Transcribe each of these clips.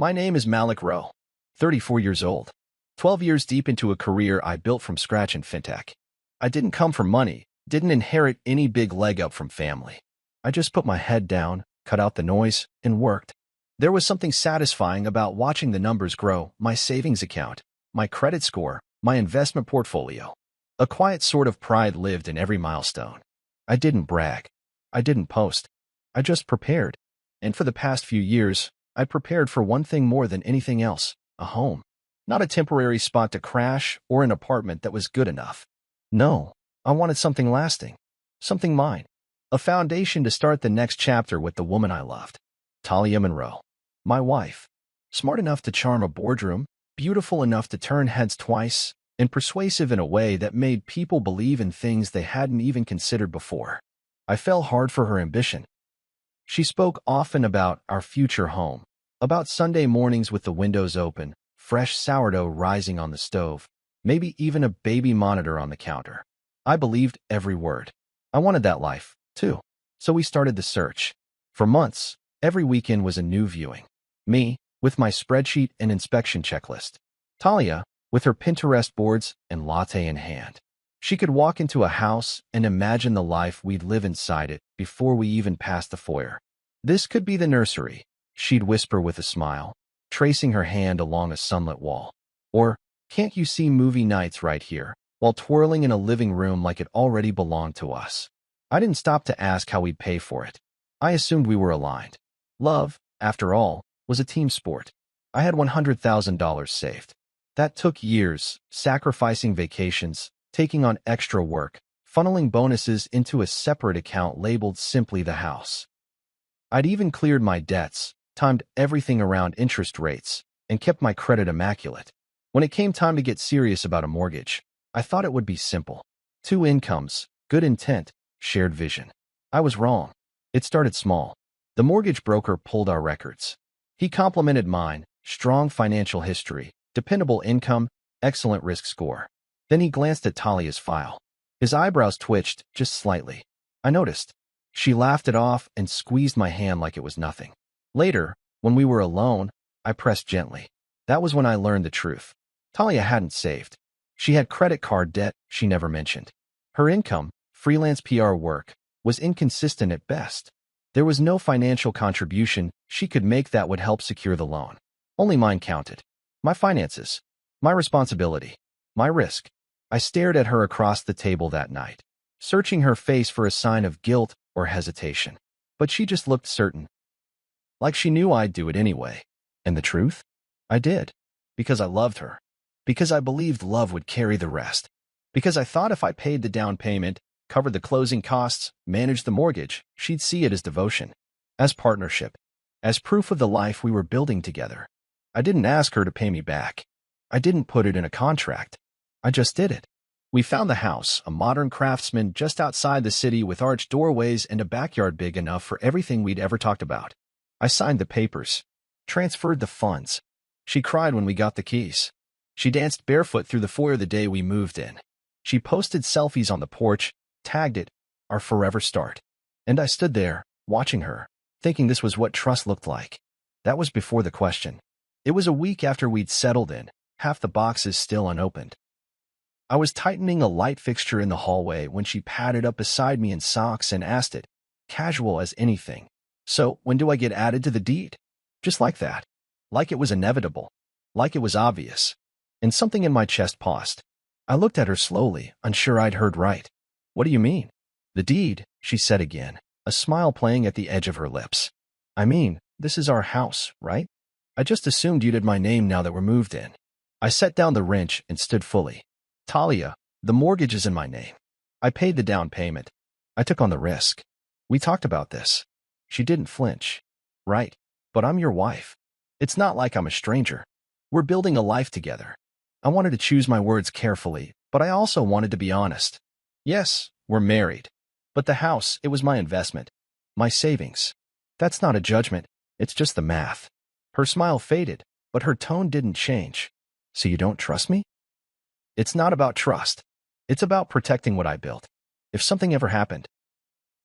My name is Malik Rowe, 34 years old, 12 years deep into a career I built from scratch in fintech. I didn't come from money, didn't inherit any big leg up from family. I just put my head down, cut out the noise, and worked. There was something satisfying about watching the numbers grow, my savings account, my credit score, my investment portfolio. A quiet sort of pride lived in every milestone. I didn't brag. I didn't post. I just prepared. And for the past few years, I prepared for one thing more than anything else, a home. Not a temporary spot to crash or an apartment that was good enough. No, I wanted something lasting, something mine. A foundation to start the next chapter with the woman I loved, Talia Monroe, my wife. Smart enough to charm a boardroom, beautiful enough to turn heads twice, and persuasive in a way that made people believe in things they hadn't even considered before. I fell hard for her ambition. She spoke often about our future home, about Sunday mornings with the windows open, fresh sourdough rising on the stove, maybe even a baby monitor on the counter. I believed every word. I wanted that life, too. So we started the search. For months, every weekend was a new viewing. Me, with my spreadsheet and inspection checklist. Talia, with her Pinterest boards and latte in hand. She could walk into a house and imagine the life we'd live inside it before we even passed the foyer. This could be the nursery, she'd whisper with a smile, tracing her hand along a sunlit wall. Or, can't you see movie nights right here, while twirling in a living room like it already belonged to us? I didn't stop to ask how we'd pay for it. I assumed we were aligned. Love, after all, was a team sport. I had $100,000 saved. That took years, sacrificing vacations, taking on extra work, funneling bonuses into a separate account labeled simply the house. I'd even cleared my debts, timed everything around interest rates, and kept my credit immaculate. When it came time to get serious about a mortgage, I thought it would be simple. 2 incomes, good intent, shared vision. I was wrong. It started small. The mortgage broker pulled our records. He complimented mine, strong financial history, dependable income, excellent risk score. Then he glanced at Talia's file. His eyebrows twitched just slightly. I noticed. She laughed it off and squeezed my hand like it was nothing. Later, when we were alone, I pressed gently. That was when I learned the truth. Talia hadn't saved. She had credit card debt she never mentioned. Her income, freelance PR work, was inconsistent at best. There was no financial contribution she could make that would help secure the loan. Only mine counted. My finances. My responsibility. My risk. I stared at her across the table that night, searching her face for a sign of guilt or hesitation. But she just looked certain. Like she knew I'd do it anyway. And the truth? I did. Because I loved her. Because I believed love would carry the rest. Because I thought if I paid the down payment, covered the closing costs, managed the mortgage, she'd see it as devotion. As partnership. As proof of the life we were building together. I didn't ask her to pay me back. I didn't put it in a contract. I just did it. We found the house, a modern craftsman just outside the city with arched doorways and a backyard big enough for everything we'd ever talked about. I signed the papers. Transferred the funds. She cried when we got the keys. She danced barefoot through the foyer the day we moved in. She posted selfies on the porch, tagged it, our forever start. And I stood there, watching her, thinking this was what trust looked like. That was before the question. It was a week after we'd settled in, half the boxes still unopened. I was tightening a light fixture in the hallway when she padded up beside me in socks and asked it, casual as anything. So, when do I get added to the deed? Just like that. Like it was inevitable. Like it was obvious. And something in my chest paused. I looked at her slowly, unsure I'd heard right. What do you mean? The deed, she said again, a smile playing at the edge of her lips. I mean, this is our house, right? I just assumed you'd had my name now that we're moved in. I set down the wrench and stood fully. Talia, the mortgage is in my name. I paid the down payment. I took on the risk. We talked about this. She didn't flinch. Right, but I'm your wife. It's not like I'm a stranger. We're building a life together. I wanted to choose my words carefully, but I also wanted to be honest. Yes, we're married. But the house, it was my investment. My savings. That's not a judgment. It's just the math. Her smile faded, but her tone didn't change. So you don't trust me? It's not about trust. It's about protecting what I built. If something ever happened.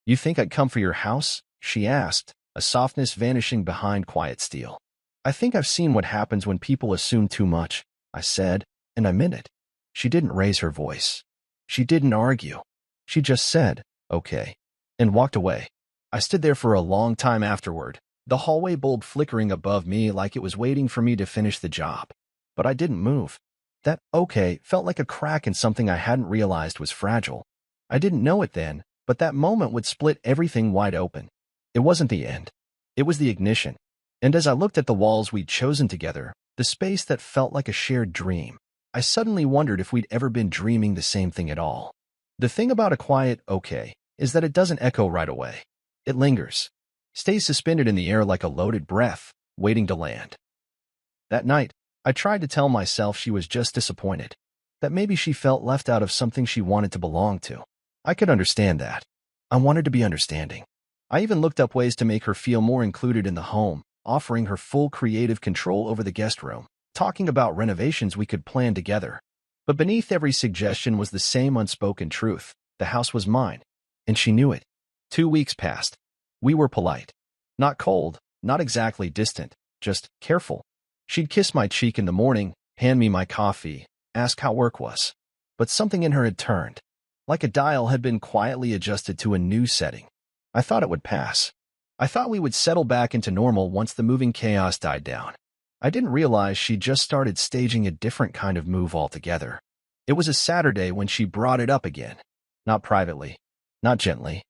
You think I'd come for your house? She asked, a softness vanishing behind quiet steel. I think I've seen what happens when people assume too much, I said, and I meant it. She didn't raise her voice. She didn't argue. She just said, okay, and walked away. I stood there for a long time afterward, the hallway bulb flickering above me like it was waiting for me to finish the job. But I didn't move. That okay felt like a crack in something I hadn't realized was fragile. I didn't know it then, but that moment would split everything wide open. It wasn't the end. It was the ignition. And as I looked at the walls we'd chosen together, the space that felt like a shared dream, I suddenly wondered if we'd ever been dreaming the same thing at all. The thing about a quiet okay is that it doesn't echo right away. It lingers, stays suspended in the air like a loaded breath, waiting to land. That night, I tried to tell myself she was just disappointed, that maybe she felt left out of something she wanted to belong to. I could understand that. I wanted to be understanding. I even looked up ways to make her feel more included in the home, offering her full creative control over the guest room, talking about renovations we could plan together. But beneath every suggestion was the same unspoken truth. The house was mine, and she knew it. 2 weeks passed. We were polite. Not cold, not exactly distant, just careful. She'd kiss my cheek in the morning, hand me my coffee, ask how work was. But something in her had turned. Like a dial had been quietly adjusted to a new setting. I thought it would pass. I thought we would settle back into normal once the moving chaos died down. I didn't realize she'd just started staging a different kind of move altogether. It was a Saturday when she brought it up again. Not privately, not gently.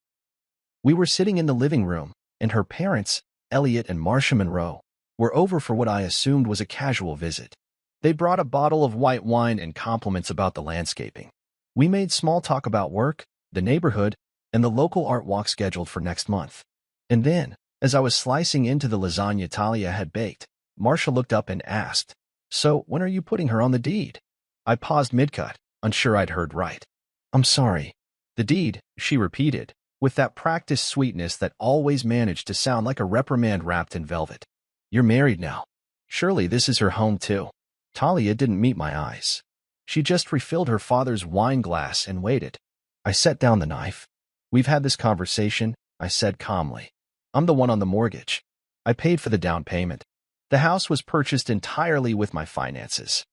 We were sitting in the living room, and her parents, Elliot and Marcia Monroe, were over for what I assumed was a casual visit. They brought a bottle of white wine and compliments about the landscaping. We made small talk about work, the neighborhood, and the local art walk scheduled for next month. And then, as I was slicing into the lasagna Talia had baked, Marcia looked up and asked, "So, when are you putting her on the deed?" I paused mid-cut, unsure I'd heard right. "I'm sorry." "The deed," she repeated, with that practiced sweetness that always managed to sound like a reprimand wrapped in velvet. "You're married now. Surely this is her home too." Talia didn't meet my eyes. She just refilled her father's wine glass and waited. I set down the knife. "We've had this conversation," I said calmly. "I'm the one on the mortgage. I paid for the down payment. The house was purchased entirely with my finances."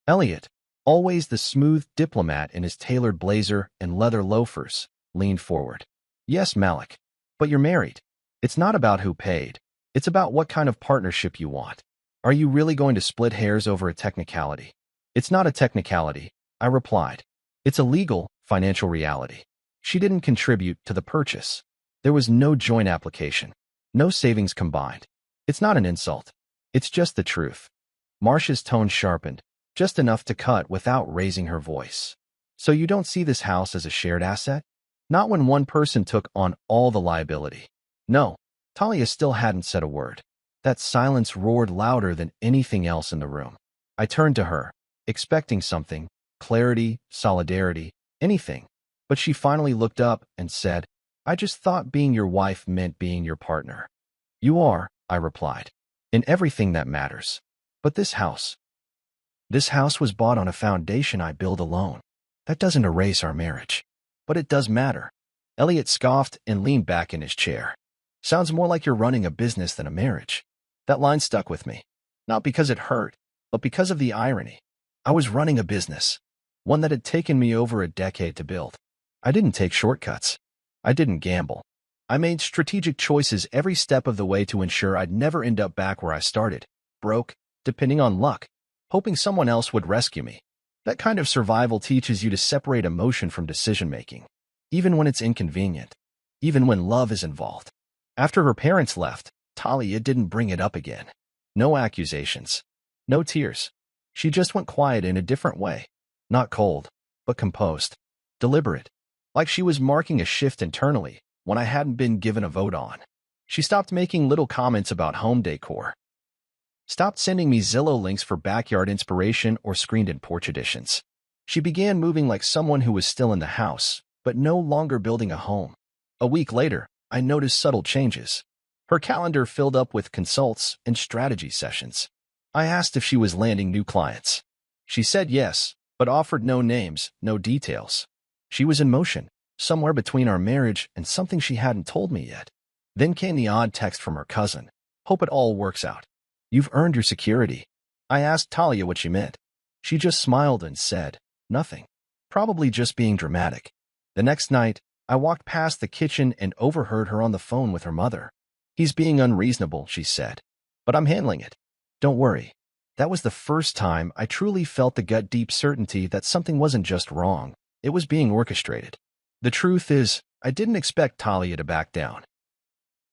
Elliot, always the smooth diplomat in his tailored blazer and leather loafers, leaned forward. "Yes, Malik, but you're married. It's not about who paid. It's about what kind of partnership you want. Are you really going to split hairs over a technicality?" "It's not a technicality," I replied. "It's a legal, financial reality. She didn't contribute to the purchase. There was no joint application, no savings combined. It's not an insult. It's just the truth." Marcia's tone sharpened, just enough to cut without raising her voice. "So you don't see this house as a shared asset? Not when one person took on all the liability." "No." Talia still hadn't said a word. That silence roared louder than anything else in the room. I turned to her, expecting something, clarity, solidarity, anything. But she finally looked up and said, "I just thought being your wife meant being your partner." "You are," I replied, "in everything that matters. But this house was bought on a foundation I build alone. That doesn't erase our marriage. But it does matter." Elliot scoffed and leaned back in his chair. "Sounds more like you're running a business than a marriage." That line stuck with me, not because it hurt, but because of the irony. I was running a business, one that had taken me over a decade to build. I didn't take shortcuts. I didn't gamble. I made strategic choices every step of the way to ensure I'd never end up back where I started, broke, depending on luck, hoping someone else would rescue me. That kind of survival teaches you to separate emotion from decision-making, even when it's inconvenient, even when love is involved. After her parents left, Talia didn't bring it up again. No accusations. No tears. She just went quiet in a different way. Not cold, but composed. Deliberate. Like she was marking a shift internally when I hadn't been given a vote on. She stopped making little comments about home decor. Stopped sending me Zillow links for backyard inspiration or screened-in porch additions. She began moving like someone who was still in the house, but no longer building a home. A week later, I noticed subtle changes. Her calendar filled up with consults and strategy sessions. I asked if she was landing new clients. She said yes, but offered no names, no details. She was in motion, somewhere between our marriage and something she hadn't told me yet. Then came the odd text from her cousin. "Hope it all works out." You've earned your security. I asked Talia what she meant. She just smiled and said, nothing. Probably just being dramatic. The next night, I walked past the kitchen and overheard her on the phone with her mother. He's being unreasonable, she said. But I'm handling it. Don't worry. That was the first time I truly felt the gut-deep certainty that something wasn't just wrong. It was being orchestrated. The truth is, I didn't expect Talia to back down.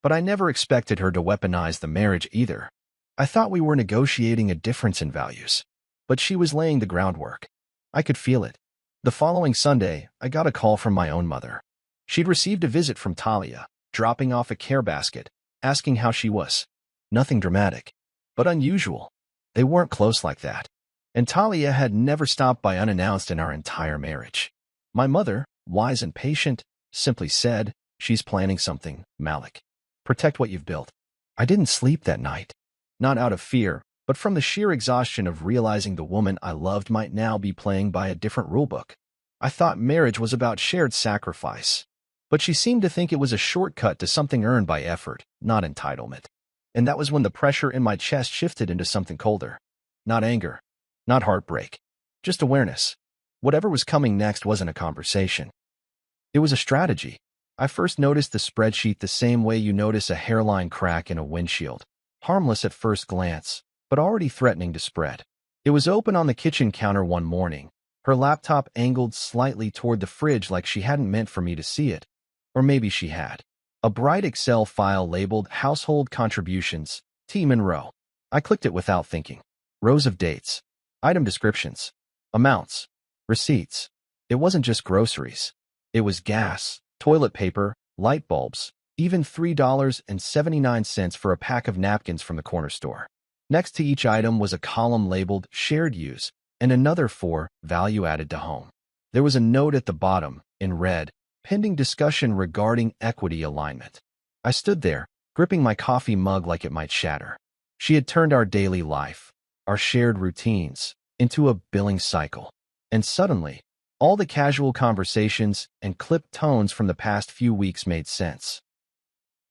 But I never expected her to weaponize the marriage either. I thought we were negotiating a difference in values. But she was laying the groundwork. I could feel it. The following Sunday, I got a call from my own mother. She'd received a visit from Talia, dropping off a care basket, asking how she was. Nothing dramatic, but unusual. They weren't close like that. And Talia had never stopped by unannounced in our entire marriage. My mother, wise and patient, simply said, she's planning something, Malik. Protect what you've built. I didn't sleep that night. Not out of fear, but from the sheer exhaustion of realizing the woman I loved might now be playing by a different rulebook. I thought marriage was about shared sacrifice. But she seemed to think it was a shortcut to something earned by effort, not entitlement. And that was when the pressure in my chest shifted into something colder. Not anger. Not heartbreak. Just awareness. Whatever was coming next wasn't a conversation. It was a strategy. I first noticed the spreadsheet the same way you notice a hairline crack in a windshield. Harmless at first glance, but already threatening to spread. It was open on the kitchen counter one morning, her laptop angled slightly toward the fridge like she hadn't meant for me to see it. Or maybe she had. A bright Excel file labeled Household Contributions, T. Monroe. I clicked it without thinking. Rows of dates, item descriptions, amounts, receipts. It wasn't just groceries. It was gas, toilet paper, light bulbs, even $3.79 for a pack of napkins from the corner store. Next to each item was a column labeled Shared Use and another for Value Added to Home. There was a note at the bottom, in red, pending discussion regarding equity alignment. I stood there, gripping my coffee mug like it might shatter. She had turned our daily life, our shared routines, into a billing cycle. And suddenly, all the casual conversations and clipped tones from the past few weeks made sense.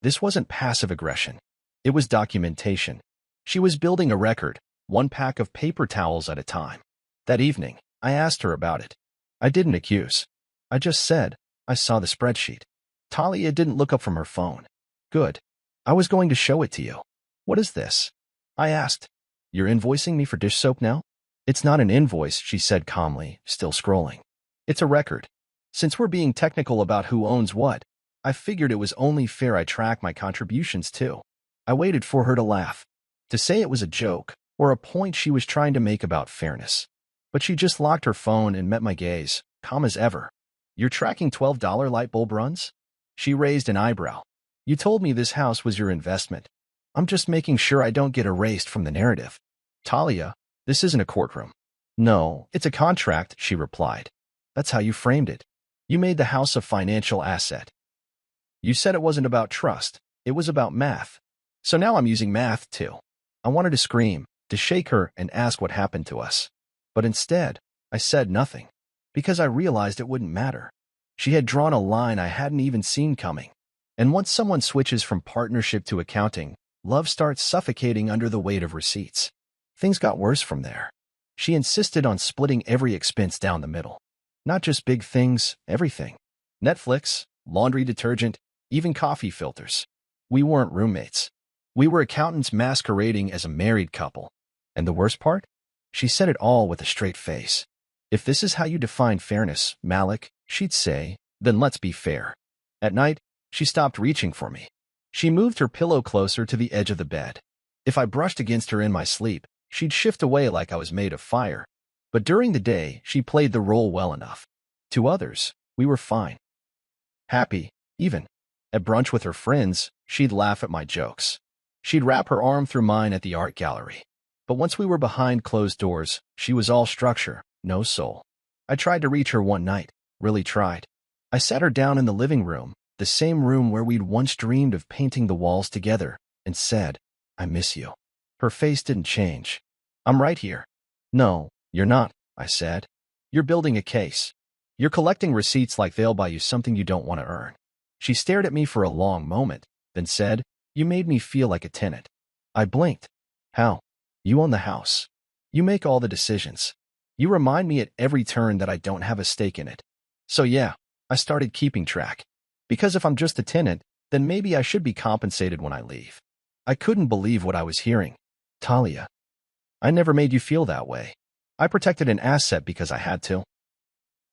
This wasn't passive aggression. It was documentation. She was building a record, one pack of paper towels at a time. That evening, I asked her about it. I didn't accuse. I just said, I saw the spreadsheet. Talia didn't look up from her phone. Good. I was going to show it to you. What is this? I asked. You're invoicing me for dish soap now? It's not an invoice, she said calmly, still scrolling. It's a record. Since we're being technical about who owns what, I figured it was only fair I track my contributions too. I waited for her to laugh, to say it was a joke or a point she was trying to make about fairness. But she just locked her phone and met my gaze, calm as ever. You're tracking $12 light bulb runs? She raised an eyebrow. You told me this house was your investment. I'm just making sure I don't get erased from the narrative. Talia, this isn't a courtroom. No, it's a contract, she replied. That's how you framed it. You made the house a financial asset. You said it wasn't about trust, it was about math. So now I'm using math too. I wanted to scream, to shake her and ask what happened to us. But instead, I said nothing, because I realized it wouldn't matter. She had drawn a line I hadn't even seen coming. And once someone switches from partnership to accounting, love starts suffocating under the weight of receipts. Things got worse from there. She insisted on splitting every expense down the middle. Not just big things, everything. Netflix, laundry detergent, even coffee filters. We weren't roommates. We were accountants masquerading as a married couple. And the worst part? She said it all with a straight face. If this is how you define fairness, Malik, she'd say, then let's be fair. At night, she stopped reaching for me. She moved her pillow closer to the edge of the bed. If I brushed against her in my sleep, she'd shift away like I was made of fire. But during the day, she played the role well enough. To others, we were fine. Happy, even. At brunch with her friends, she'd laugh at my jokes. She'd wrap her arm through mine at the art gallery. But once we were behind closed doors, she was all structure, no soul. I tried to reach her one night, really tried. I sat her down in the living room, the same room where we'd once dreamed of painting the walls together, and said, I miss you. Her face didn't change. I'm right here. No, you're not, I said. You're building a case. You're collecting receipts like they'll buy you something you don't want to earn. She stared at me for a long moment, then said, You made me feel like a tenant. I blinked. How? You own the house. You make all the decisions. You remind me at every turn that I don't have a stake in it. So yeah, I started keeping track. Because if I'm just a tenant, then maybe I should be compensated when I leave. I couldn't believe what I was hearing. Talia, I never made you feel that way. I protected an asset because I had to.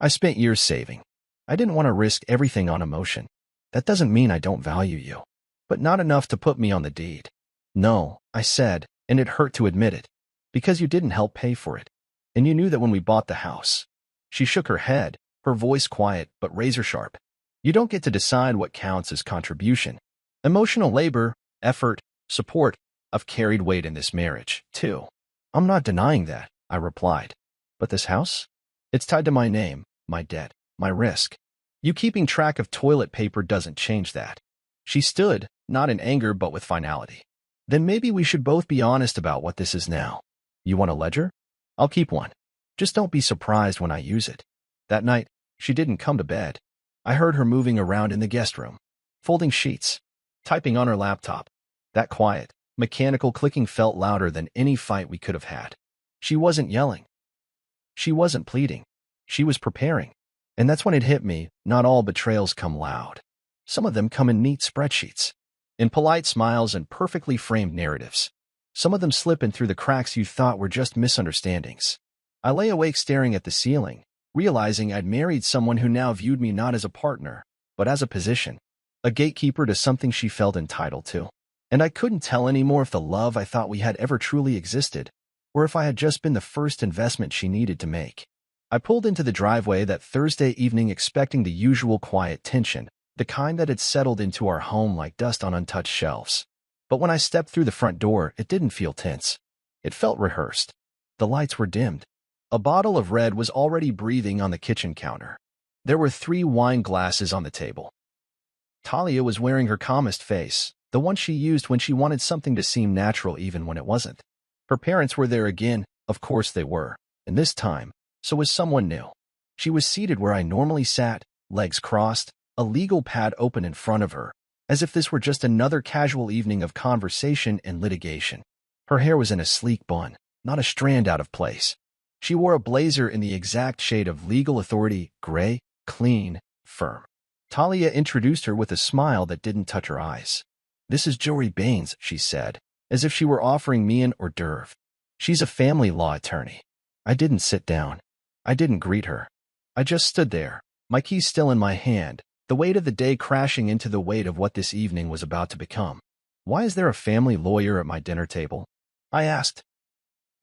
I spent years saving. I didn't want to risk everything on emotion. That doesn't mean I don't value you, but not enough to put me on the deed. No, I said, and it hurt to admit it, because you didn't help pay for it. And you knew that when we bought the house. She shook her head, her voice quiet but razor sharp. You don't get to decide what counts as contribution. Emotional labor, effort, support, I've carried weight in this marriage, too. I'm not denying that, I replied. But this house? It's tied to my name, my debt, my risk. You keeping track of toilet paper doesn't change that. She stood, not in anger but with finality. Then maybe we should both be honest about what this is now. You want a ledger? I'll keep one. Just don't be surprised when I use it. That night, she didn't come to bed. I heard her moving around in the guest room, folding sheets, typing on her laptop. That quiet, mechanical clicking felt louder than any fight we could have had. She wasn't yelling. She wasn't pleading. She was preparing. And that's when it hit me, not all betrayals come loud. Some of them come in neat spreadsheets, in polite smiles and perfectly framed narratives. Some of them slip in through the cracks you thought were just misunderstandings. I lay awake staring at the ceiling, realizing I'd married someone who now viewed me not as a partner, but as a position, a gatekeeper to something she felt entitled to. And I couldn't tell anymore if the love I thought we had ever truly existed, or if I had just been the first investment she needed to make. I pulled into the driveway that Thursday evening expecting the usual quiet tension, the kind that had settled into our home like dust on untouched shelves. But when I stepped through the front door, it didn't feel tense. It felt rehearsed. The lights were dimmed. A bottle of red was already breathing on the kitchen counter. There were 3 wine glasses on the table. Talia was wearing her calmest face, the one she used when she wanted something to seem natural even when it wasn't. Her parents were there again, of course they were, and this time, so was someone new. She was seated where I normally sat, legs crossed, a legal pad open in front of her, as if this were just another casual evening of conversation and litigation. Her hair was in a sleek bun, not a strand out of place. She wore a blazer in the exact shade of legal authority, gray, clean, firm. Talia introduced her with a smile that didn't touch her eyes. This is Jory Baines, she said, as if she were offering me an hors d'oeuvre. She's a family law attorney. I didn't sit down. I didn't greet her. I just stood there, my keys still in my hand, the weight of the day crashing into the weight of what this evening was about to become. Why is there a family lawyer at my dinner table? I asked.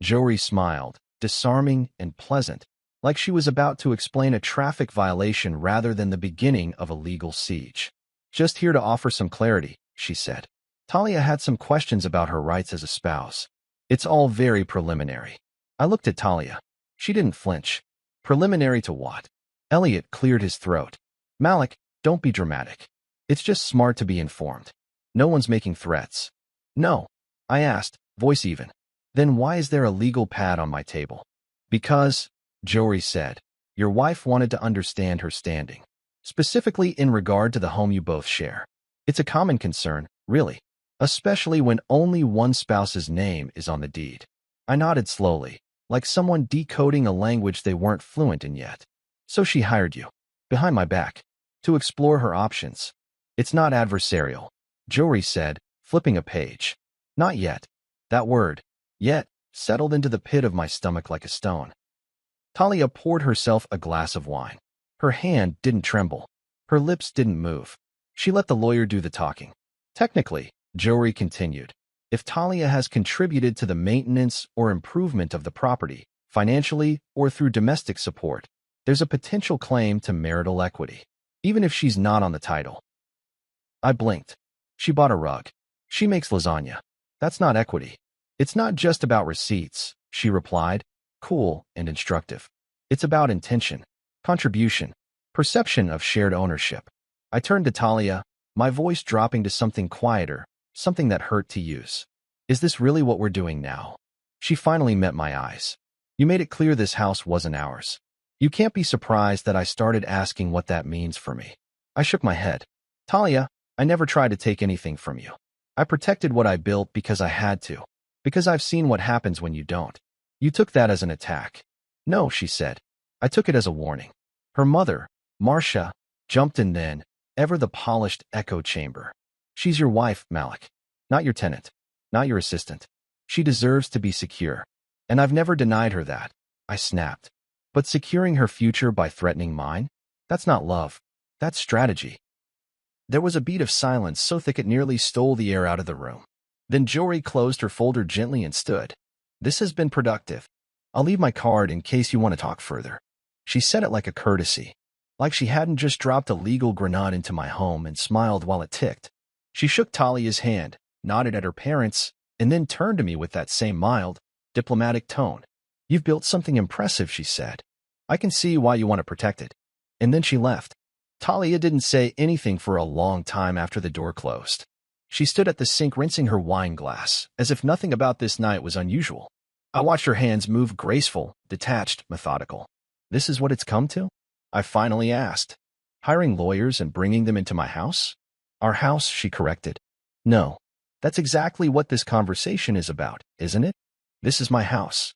Jory smiled, disarming and pleasant, like she was about to explain a traffic violation rather than the beginning of a legal siege. Just here to offer some clarity, she said. Talia had some questions about her rights as a spouse. It's all very preliminary. I looked at Talia. She didn't flinch. Preliminary to what? Elliot cleared his throat. Malik, don't be dramatic. It's just smart to be informed. No one's making threats. No, I asked, voice even. Then why is there a legal pad on my table? Because, Jory said, your wife wanted to understand her standing, specifically in regard to the home you both share. It's a common concern, really, especially when only one spouse's name is on the deed. I nodded slowly, like someone decoding a language they weren't fluent in yet. So she hired you, behind my back, to explore her options. It's not adversarial, Jory said, flipping a page. Not yet. That word, yet, settled into the pit of my stomach like a stone. Talia poured herself a glass of wine. Her hand didn't tremble. Her lips didn't move. She let the lawyer do the talking. Technically, Jory continued, if Talia has contributed to the maintenance or improvement of the property, financially or through domestic support, there's a potential claim to marital equity, even if she's not on the title. I blinked. She bought a rug. She makes lasagna. That's not equity. It's not just about receipts, she replied, cool and instructive. It's about intention, contribution, perception of shared ownership. I turned to Talia, my voice dropping to something quieter, something that hurt to use. Is this really what we're doing now? She finally met my eyes. You made it clear this house wasn't ours. You can't be surprised that I started asking what that means for me. I shook my head. Talia, I never tried to take anything from you. I protected what I built because I had to. Because I've seen what happens when you don't. You took that as an attack. No, she said. I took it as a warning. Her mother, Marcia, jumped in then, ever the polished echo chamber. She's your wife, Malik. Not your tenant. Not your assistant. She deserves to be secure. And I've never denied her that. I snapped. But securing her future by threatening mine? That's not love. That's strategy. There was a beat of silence so thick it nearly stole the air out of the room. Then Jory closed her folder gently and stood. This has been productive. I'll leave my card in case you want to talk further. She said it like a courtesy, like she hadn't just dropped a legal grenade into my home, and smiled while it ticked. She shook Talia's hand, nodded at her parents, and then turned to me with that same mild, diplomatic tone. You've built something impressive, she said. I can see why you want to protect it. And then she left. Talia didn't say anything for a long time after the door closed. She stood at the sink rinsing her wine glass, as if nothing about this night was unusual. I watched her hands move, graceful, detached, methodical. This is what it's come to? I finally asked. Hiring lawyers and bringing them into my house? Our house, she corrected. No. That's exactly what this conversation is about, isn't it? This is my house.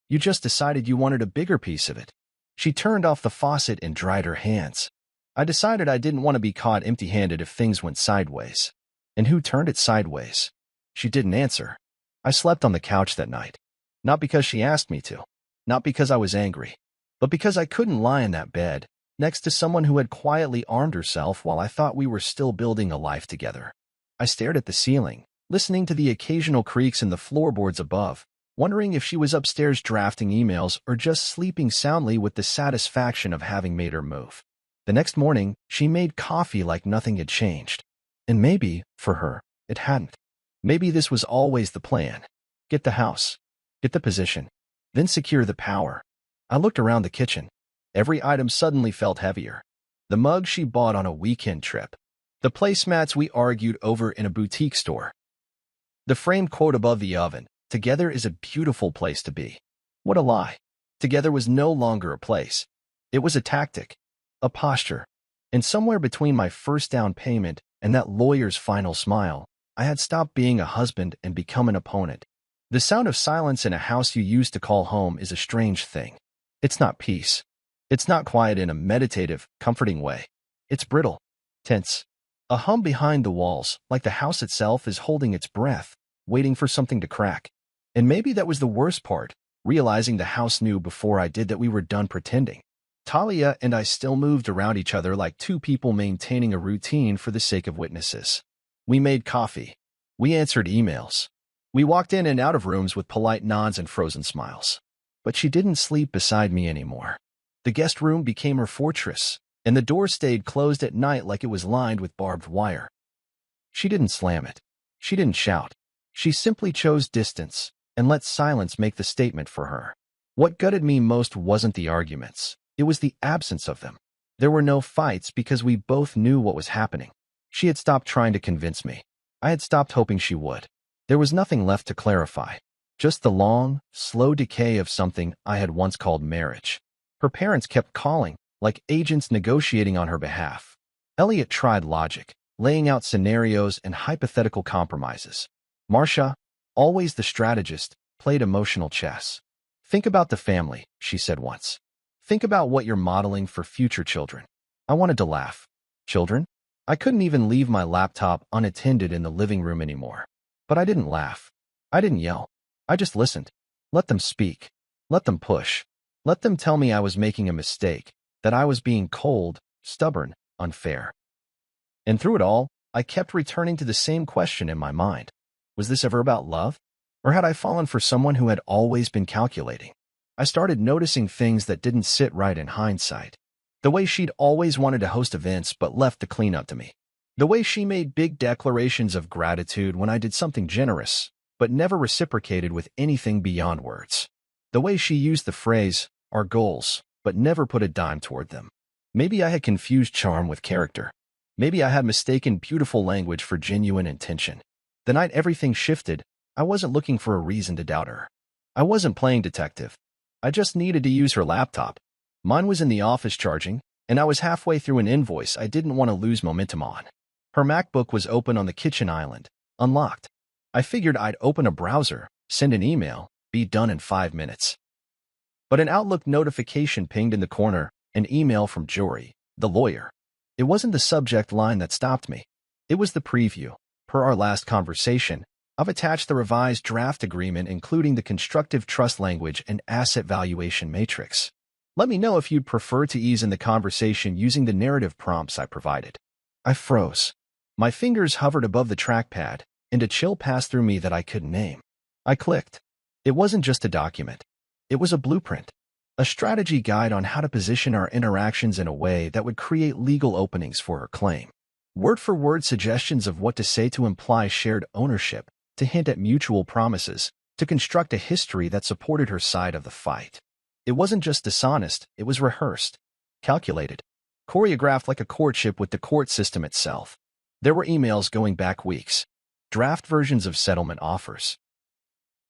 You just decided you wanted a bigger piece of it. She turned off the faucet and dried her hands. I decided I didn't want to be caught empty-handed if things went sideways. And who turned it sideways? She didn't answer. I slept on the couch that night. Not because she asked me to. Not because I was angry. But because I couldn't lie in that bed, next to someone who had quietly armed herself while I thought we were still building a life together. I stared at the ceiling, listening to the occasional creaks in the floorboards above, wondering if she was upstairs drafting emails or just sleeping soundly with the satisfaction of having made her move. The next morning, she made coffee like nothing had changed. And maybe, for her, it hadn't. Maybe this was always the plan. Get the house. Get the position. Then secure the power. I looked around the kitchen. Every item suddenly felt heavier. The mug she bought on a weekend trip. The placemats we argued over in a boutique store. The framed quote above the oven, "Together is a beautiful place to be." What a lie. Together was no longer a place. It was a tactic, a posture. And somewhere between my first down payment and that lawyer's final smile, I had stopped being a husband and become an opponent. The sound of silence in a house you used to call home is a strange thing. It's not peace. It's not quiet in a meditative, comforting way. It's brittle, tense. A hum behind the walls, like the house itself is holding its breath, waiting for something to crack. And maybe that was the worst part, realizing the house knew before I did that we were done pretending. Talia and I still moved around each other like two people maintaining a routine for the sake of witnesses. We made coffee. We answered emails. We walked in and out of rooms with polite nods and frozen smiles. But she didn't sleep beside me anymore. The guest room became her fortress, and the door stayed closed at night like it was lined with barbed wire. She didn't slam it. She didn't shout. She simply chose distance and let silence make the statement for her. What gutted me most wasn't the arguments. It was the absence of them. There were no fights because we both knew what was happening. She had stopped trying to convince me. I had stopped hoping she would. There was nothing left to clarify. Just the long, slow decay of something I had once called marriage. Her parents kept calling, like agents negotiating on her behalf. Elliot tried logic, laying out scenarios and hypothetical compromises. Marcia, always the strategist, played emotional chess. Think about the family, she said once. Think about what you're modeling for future children. I wanted to laugh. Children? I couldn't even leave my laptop unattended in the living room anymore. But I didn't laugh. I didn't yell. I just listened. Let them speak. Let them push. Let them tell me I was making a mistake, that I was being cold, stubborn, unfair. And through it all, I kept returning to the same question in my mind. Was this ever about love? Or had I fallen for someone who had always been calculating? I started noticing things that didn't sit right in hindsight. The way she'd always wanted to host events but left the cleanup to me. The way she made big declarations of gratitude when I did something generous, but never reciprocated with anything beyond words. The way she used the phrase, "our goals," but never put a dime toward them. Maybe I had confused charm with character. Maybe I had mistaken beautiful language for genuine intention. The night everything shifted, I wasn't looking for a reason to doubt her. I wasn't playing detective. I just needed to use her laptop. Mine was in the office charging, and I was halfway through an invoice I didn't want to lose momentum on. Her MacBook was open on the kitchen island, unlocked. I figured I'd open a browser, send an email, be done in 5 minutes. But an Outlook notification pinged in the corner, an email from Jory, the lawyer. It wasn't the subject line that stopped me. It was the preview. Per our last conversation, I've attached the revised draft agreement including the constructive trust language and asset valuation matrix. Let me know if you'd prefer to ease in the conversation using the narrative prompts I provided. I froze. My fingers hovered above the trackpad, and a chill passed through me that I couldn't name. I clicked. It wasn't just a document. It was a blueprint. A strategy guide on how to position our interactions in a way that would create legal openings for her claim. Word-for-word suggestions of what to say to imply shared ownership, to hint at mutual promises, to construct a history that supported her side of the fight. It wasn't just dishonest, it was rehearsed, calculated, choreographed like a courtship with the court system itself. There were emails going back weeks, draft versions of settlement offers,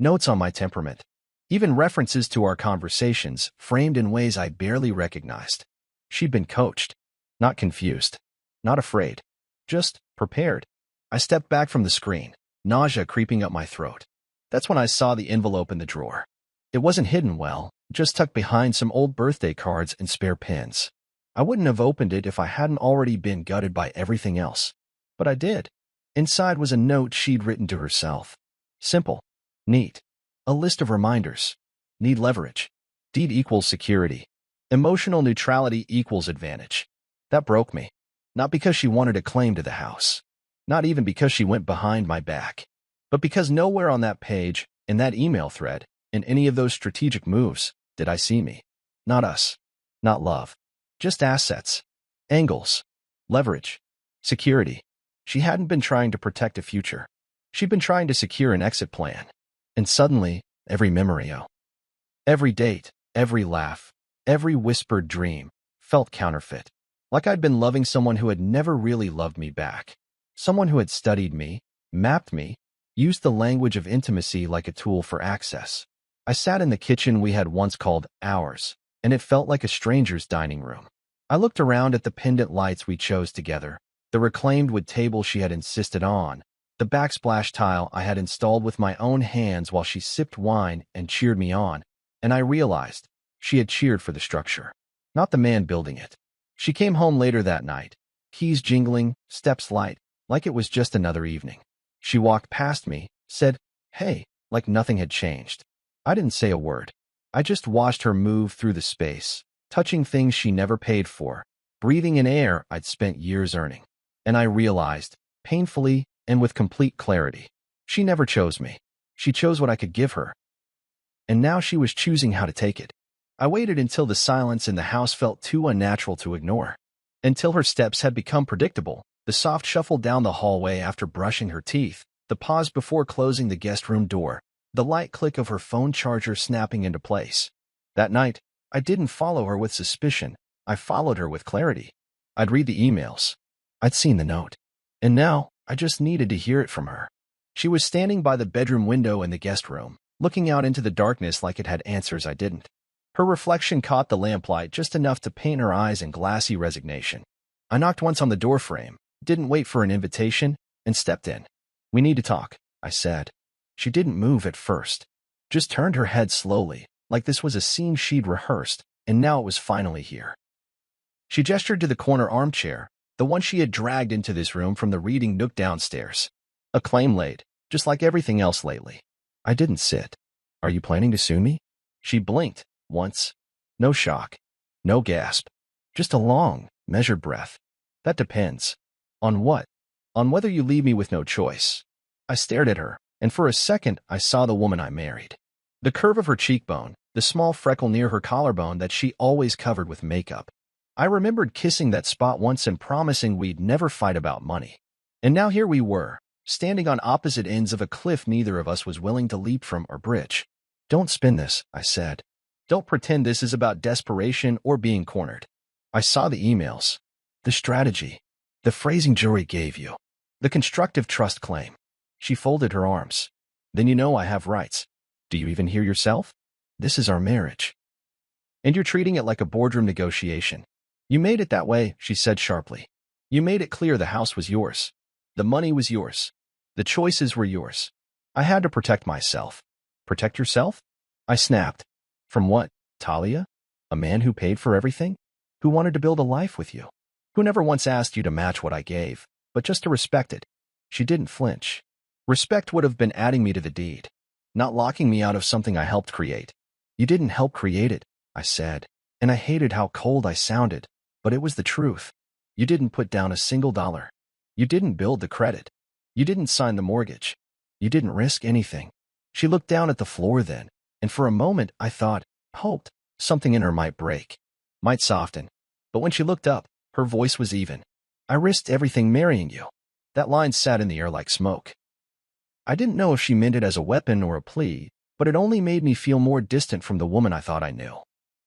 notes on my temperament, even references to our conversations framed in ways I barely recognized. She'd been coached, not confused, not afraid, just prepared. I stepped back from the screen, nausea creeping up my throat. That's when I saw the envelope in the drawer. It wasn't hidden well, just tucked behind some old birthday cards and spare pins. I wouldn't have opened it if I hadn't already been gutted by everything else. But I did. Inside was a note she'd written to herself. Simple. Neat. A list of reminders. Need leverage. Deed equals security. Emotional neutrality equals advantage. That broke me. Not because she wanted a claim to the house. Not even because she went behind my back. But because nowhere on that page, in that email thread, in any of those strategic moves, did I see me. Not us. Not love. Just assets. Angles. Leverage. Security. She hadn't been trying to protect a future. She'd been trying to secure an exit plan. And suddenly, every memory, every date, every laugh, every whispered dream, felt counterfeit. Like I'd been loving someone who had never really loved me back. Someone who had studied me, mapped me, used the language of intimacy like a tool for access. I sat in the kitchen we had once called ours, and it felt like a stranger's dining room. I looked around at the pendant lights we chose together, the reclaimed wood table she had insisted on, the backsplash tile I had installed with my own hands while she sipped wine and cheered me on, and I realized she had cheered for the structure, not the man building it. She came home later that night, keys jingling, steps light, like it was just another evening. She walked past me, said, "Hey," like nothing had changed. I didn't say a word. I just watched her move through the space, touching things she never paid for, breathing in air I'd spent years earning. And I realized, painfully and with complete clarity, she never chose me. She chose what I could give her. And now she was choosing how to take it. I waited until the silence in the house felt too unnatural to ignore. Until her steps had become predictable, the soft shuffle down the hallway after brushing her teeth, the pause before closing the guest room door, the light click of her phone charger snapping into place. That night, I didn't follow her with suspicion. I followed her with clarity. I'd read the emails. I'd seen the note. And now, I just needed to hear it from her. She was standing by the bedroom window in the guest room, looking out into the darkness like it had answers I didn't. Her reflection caught the lamplight just enough to paint her eyes in glassy resignation. I knocked once on the doorframe, didn't wait for an invitation, and stepped in. "We need to talk," I said. She didn't move at first, just turned her head slowly, like this was a scene she'd rehearsed, and now it was finally here. She gestured to the corner armchair, the one she had dragged into this room from the reading nook downstairs. A claim laid, just like everything else lately. I didn't sit. "Are you planning to sue me?" She blinked, once. No shock. No gasp. Just a long, measured breath. "That depends." "On what?" "On whether you leave me with no choice." I stared at her, and for a second I saw the woman I married. The curve of her cheekbone, the small freckle near her collarbone that she always covered with makeup. I remembered kissing that spot once and promising we'd never fight about money. And now here we were, standing on opposite ends of a cliff neither of us was willing to leap from or bridge. "Don't spin this," I said. "Don't pretend this is about desperation or being cornered." I saw the emails, the strategy, the phrasing Jory gave you, the constructive trust claim. She folded her arms. "Then you know I have rights. Do you even hear yourself? This is our marriage. And you're treating it like a boardroom negotiation. You made it that way," she said sharply. "You made it clear the house was yours. The money was yours. The choices were yours. I had to protect myself. Protect yourself? I snapped. From what, Talia? A man who paid for everything? Who wanted to build a life with you? Who never once asked you to match what I gave, but just to respect it? She didn't flinch. Respect would have been adding me to the deed, not locking me out of something I helped create. You didn't help create it, I said, and I hated how cold I sounded, but it was the truth. You didn't put down a single dollar. You didn't build the credit. You didn't sign the mortgage. You didn't risk anything. She looked down at the floor then, and for a moment I thought, hoped, something in her might break, might soften. But when she looked up, her voice was even. I risked everything marrying you. That line sat in the air like smoke. I didn't know if she meant it as a weapon or a plea, but it only made me feel more distant from the woman I thought I knew.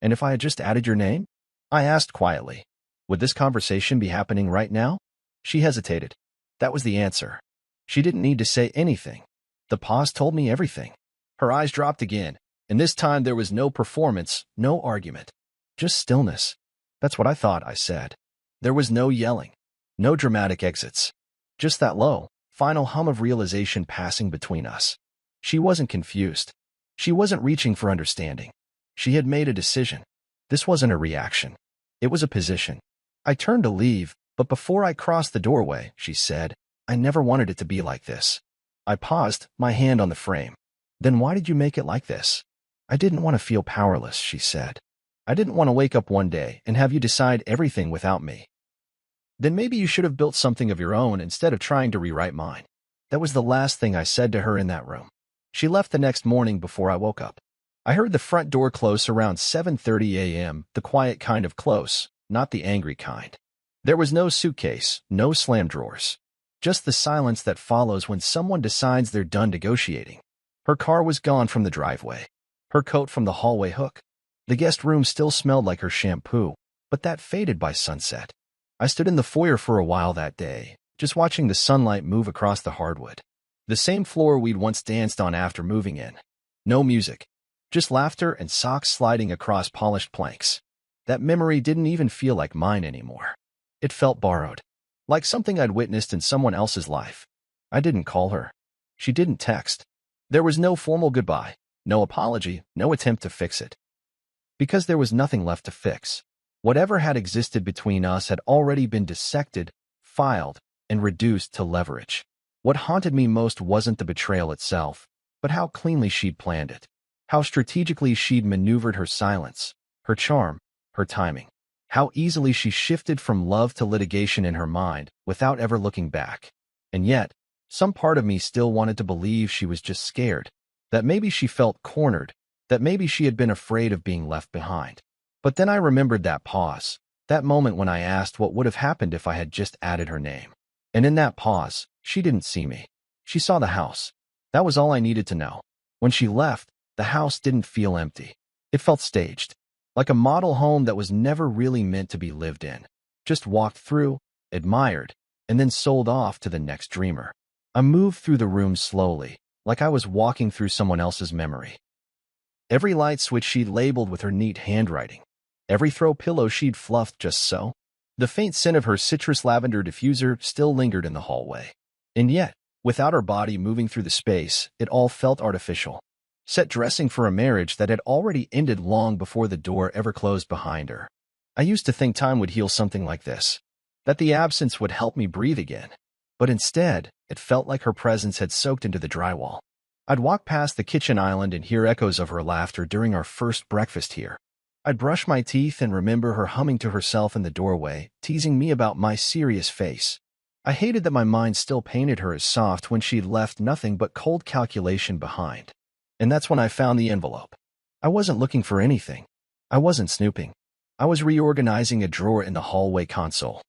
And if I had just added your name? I asked quietly. Would this conversation be happening right now? She hesitated. That was the answer. She didn't need to say anything. The pause told me everything. Her eyes dropped again, and this time there was no performance, no argument. Just stillness. That's what I thought, I said. There was no yelling, no dramatic exits. Just that low, final hum of realization passing between us. She wasn't confused. She wasn't reaching for understanding. She had made a decision. This wasn't a reaction. It was a position. I turned to leave, but before I crossed the doorway, she said, I never wanted it to be like this. I paused, my hand on the frame. Then why did you make it like this? I didn't want to feel powerless, she said. I didn't want to wake up one day and have you decide everything without me. Then maybe you should have built something of your own instead of trying to rewrite mine. That was the last thing I said to her in that room. She left the next morning before I woke up. I heard the front door close around 7:30 a.m., the quiet kind of close, not the angry kind. There was no suitcase, no slam drawers. Just the silence that follows when someone decides they're done negotiating. Her car was gone from the driveway. Her coat from the hallway hook. The guest room still smelled like her shampoo, but that faded by sunset. I stood in the foyer for a while that day, just watching the sunlight move across the hardwood. The same floor we'd once danced on after moving in. No music, just laughter and socks sliding across polished planks. That memory didn't even feel like mine anymore. It felt borrowed, like something I'd witnessed in someone else's life. I didn't call her. She didn't text. There was no formal goodbye, no apology, no attempt to fix it. Because there was nothing left to fix. Whatever had existed between us had already been dissected, filed, and reduced to leverage. What haunted me most wasn't the betrayal itself, but how cleanly she'd planned it. How strategically she'd maneuvered her silence, her charm, her timing. How easily she shifted from love to litigation in her mind without ever looking back. And yet, some part of me still wanted to believe she was just scared, that maybe she felt cornered, that maybe she had been afraid of being left behind. But then I remembered that pause, that moment when I asked what would have happened if I had just added her name. And in that pause, she didn't see me. She saw the house. That was all I needed to know. When she left, the house didn't feel empty. It felt staged, like a model home that was never really meant to be lived in. Just walked through, admired, and then sold off to the next dreamer. I moved through the room slowly, like I was walking through someone else's memory. Every light switch she'd labeled with her neat handwriting. Every throw pillow she'd fluffed just so. The faint scent of her citrus lavender diffuser still lingered in the hallway. And yet, without her body moving through the space, it all felt artificial. Set dressing for a marriage that had already ended long before the door ever closed behind her. I used to think time would heal something like this, that the absence would help me breathe again. But instead, it felt like her presence had soaked into the drywall. I'd walk past the kitchen island and hear echoes of her laughter during our first breakfast here. I'd brush my teeth and remember her humming to herself in the doorway, teasing me about my serious face. I hated that my mind still painted her as soft when she'd left nothing but cold calculation behind. And that's when I found the envelope. I wasn't looking for anything. I wasn't snooping. I was reorganizing a drawer in the hallway console,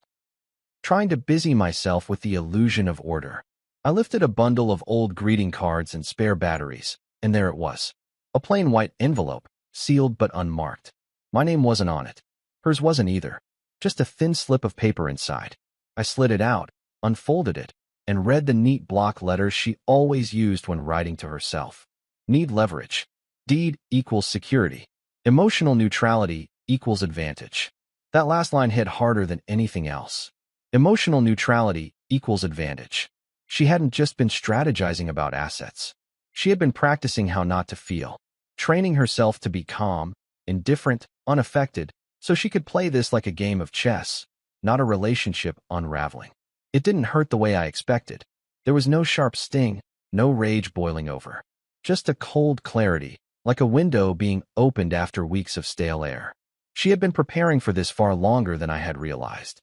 trying to busy myself with the illusion of order. I lifted a bundle of old greeting cards and spare batteries, and there it was. A plain white envelope, sealed but unmarked. My name wasn't on it. Hers wasn't either. Just a thin slip of paper inside. I slid it out, unfolded it, and read the neat block letters she always used when writing to herself. Need leverage. Deed equals security. Emotional neutrality equals advantage. That last line hit harder than anything else. Emotional neutrality equals advantage. She hadn't just been strategizing about assets. She had been practicing how not to feel, training herself to be calm, indifferent, unaffected, so she could play this like a game of chess, not a relationship unraveling. It didn't hurt the way I expected. There was no sharp sting, no rage boiling over. Just a cold clarity, like a window being opened after weeks of stale air. She had been preparing for this far longer than I had realized.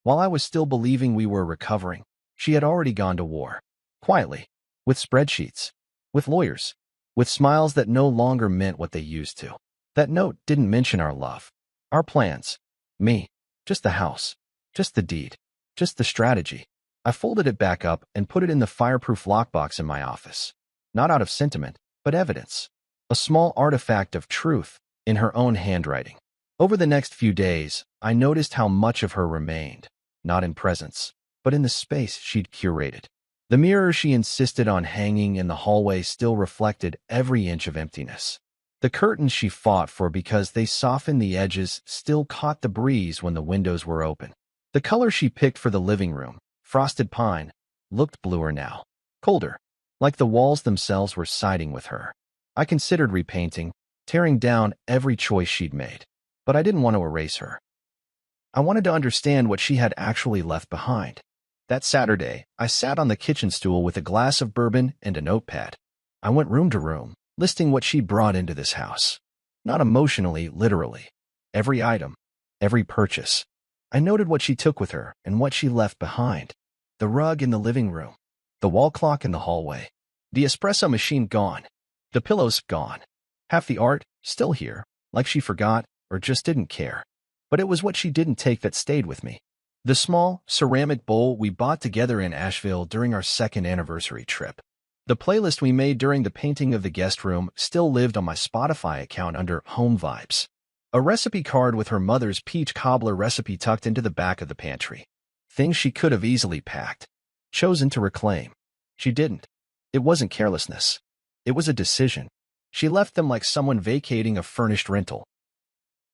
While I was still believing we were recovering, she had already gone to war. Quietly, with spreadsheets, with lawyers, with smiles that no longer meant what they used to. That note didn't mention our love, our plans, me, just the house, just the deed, just the strategy. I folded it back up and put it in the fireproof lockbox in my office. Not out of sentiment, but evidence. A small artifact of truth in her own handwriting. Over the next few days, I noticed how much of her remained, not in presence, but in the space she'd curated. The mirror she insisted on hanging in the hallway still reflected every inch of emptiness. The curtains she fought for because they softened the edges still caught the breeze when the windows were open. The color she picked for the living room, frosted pine, looked bluer now, colder, like the walls themselves were siding with her. I considered repainting, tearing down every choice she'd made, but I didn't want to erase her. I wanted to understand what she had actually left behind. That Saturday, I sat on the kitchen stool with a glass of bourbon and a notepad. I went room to room, listing what she brought into this house. Not emotionally, literally. Every item, every purchase. I noted what she took with her and what she left behind. The rug in the living room, the wall clock in the hallway, the espresso machine gone, the pillows gone. Half the art still here, like she forgot or just didn't care. But it was what she didn't take that stayed with me. The small, ceramic bowl we bought together in Asheville during our second anniversary trip. The playlist we made during the painting of the guest room still lived on my Spotify account under Home Vibes. A recipe card with her mother's peach cobbler recipe tucked into the back of the pantry. Things she could have easily packed, chosen to reclaim. She didn't. It wasn't carelessness. It was a decision. She left them like someone vacating a furnished rental.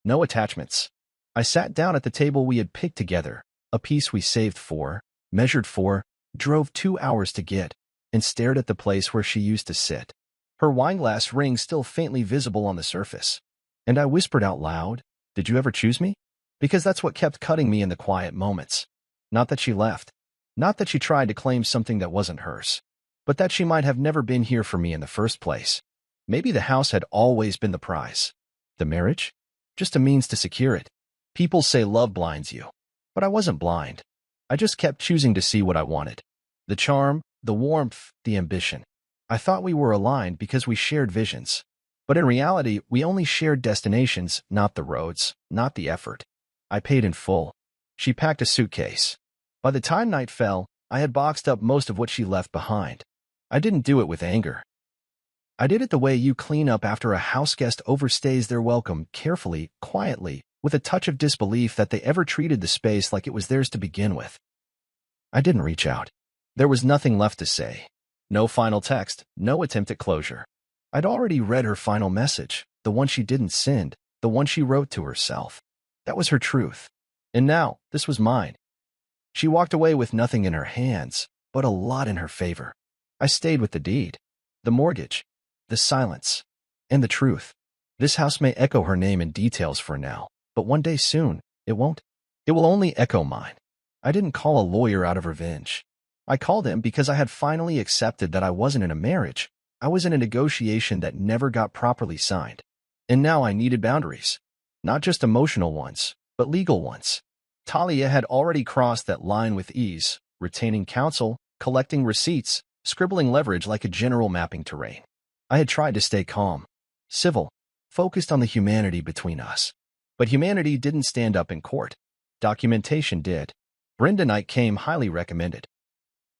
No attachments. I sat down at the table we had picked together, a piece we saved for, measured for, drove 2 hours to get, and stared at the place where she used to sit. Her wineglass ring still faintly visible on the surface. And I whispered out loud, "Did you ever choose me?" Because that's what kept cutting me in the quiet moments. Not that she left. Not that she tried to claim something that wasn't hers. But that she might have never been here for me in the first place. Maybe the house had always been the prize. The marriage? Just a means to secure it. People say love blinds you. But I wasn't blind. I just kept choosing to see what I wanted. The charm, the warmth, the ambition. I thought we were aligned because we shared visions. But in reality, we only shared destinations, not the roads, not the effort. I paid in full. She packed a suitcase. By the time night fell, I had boxed up most of what she left behind. I didn't do it with anger. I did it the way you clean up after a houseguest overstays their welcome, carefully, quietly, with a touch of disbelief that they ever treated the space like it was theirs to begin with. I didn't reach out. There was nothing left to say. No final text, no attempt at closure. I'd already read her final message, the one she didn't send, the one she wrote to herself. That was her truth. And now, this was mine. She walked away with nothing in her hands, but a lot in her favor. I stayed with the deed, the mortgage, the silence, and the truth. This house may echo her name and details for now, but one day soon, it won't. It will only echo mine. I didn't call a lawyer out of revenge. I called him because I had finally accepted that I wasn't in a marriage. I was in a negotiation that never got properly signed. And now I needed boundaries. Not just emotional ones, but legal ones. Talia had already crossed that line with ease, retaining counsel, collecting receipts, scribbling leverage like a general mapping terrain. I had tried to stay calm, civil, focused on the humanity between us. But humanity didn't stand up in court. Documentation did. Brenda Knight came highly recommended.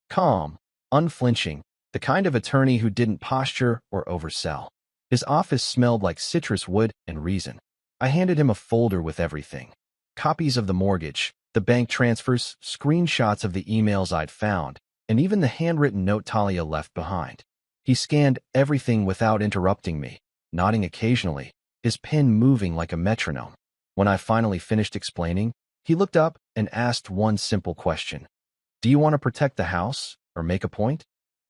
Calm, unflinching, the kind of attorney who didn't posture or oversell. His office smelled like citrus wood and reason. I handed him a folder with everything. Copies of the mortgage, the bank transfers, screenshots of the emails I'd found, and even the handwritten note Talia left behind. He scanned everything without interrupting me, nodding occasionally, his pen moving like a metronome. When I finally finished explaining, he looked up and asked one simple question. Do you want to protect the house or make a point?